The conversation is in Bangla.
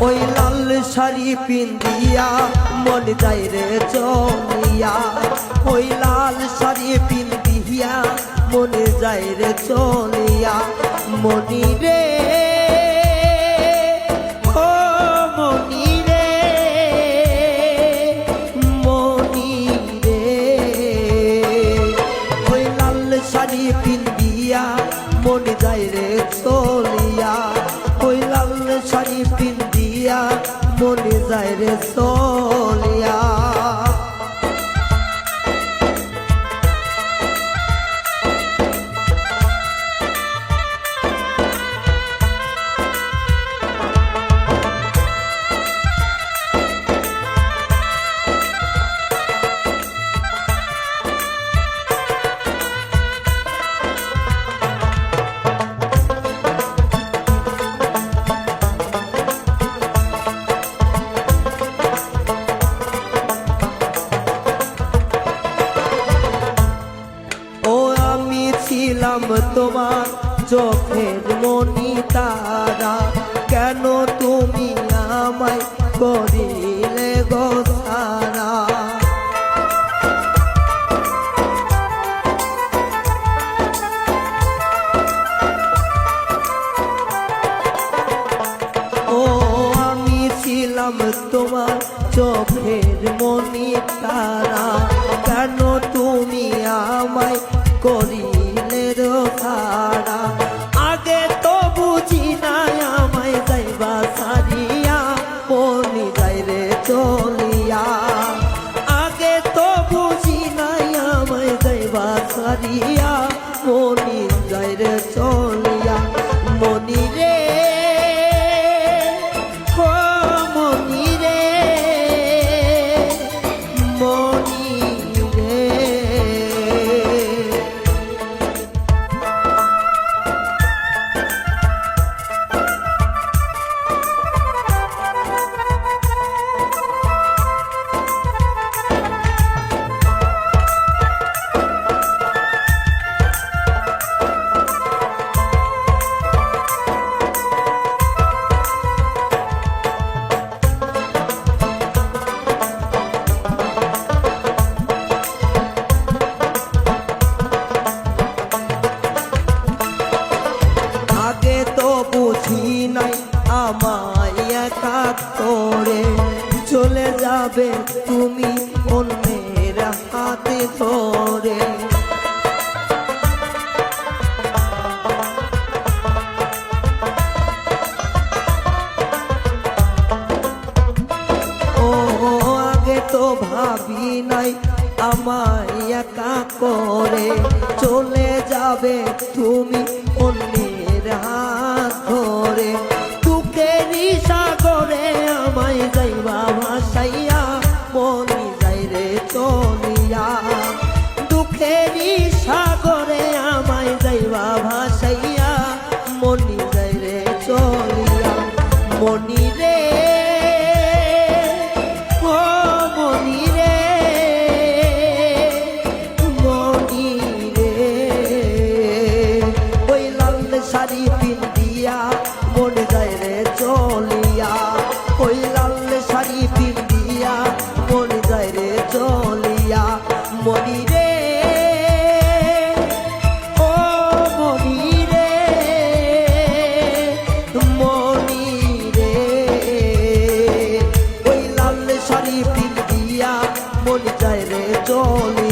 ওই লাল শাড়ি পিন্দিয়া মন যায় রে চলিয়া, ওই লাল শাড়ি পিন্দিয়া মন যায় রে চলিয়া। মনি রে ও মনি রে, মনি রে, ওই লাল শাড়ি পিন্দিয়া মন যায় রে চলিয়া, ওই লাল শাড়ি পিন্দিয়া মনে যায় রে চলিয়া। ছিলাম তোমার চোখের মনি তারা, কেন তুমি আমায় করিলে গো সারা। ও আমি ছিলাম তোমার চোখের মনি তারা, কেন তুমি আমায় করিলে রো সারা। আগে তো বুঝি নাই আমায় যাইবা সারিয়া মনি যাই রে চলিয়া, আগে তো বুঝি নাই আমায় যাইবা সারিয়া মনি যাই রে চলিয়া। মনি রে ও মনি রে, মনি রে, আমায় একা করে চলে যাবে তুমি অন্যের হাতে ধরে। ও আগে তো ভাবি নাই আমায় একা করে চলে যাবে তুমি অন্যের হাত ধরে। সাগরে আমায় যাইবা ভাসাইয়া মনি যাই রে চলিয়া, দুঃখেরই সাগরে আমায় যাইবা ভাসাইয়া মনি যাই রে চলিয়া। মনি রে ও মনি রে, মনি রে, ওই লাল শাড়ি পিন্দিয়া মনে যায় রে চলিয়া, ওই লাল শাড়ি পিন্দিয়া মনে যায় রে চলিয়া। মনি রে ও মনি রে, মনি রে, ওই লাল শাড়ি পিন্দিয়া মনে যায় রে চলিয়া।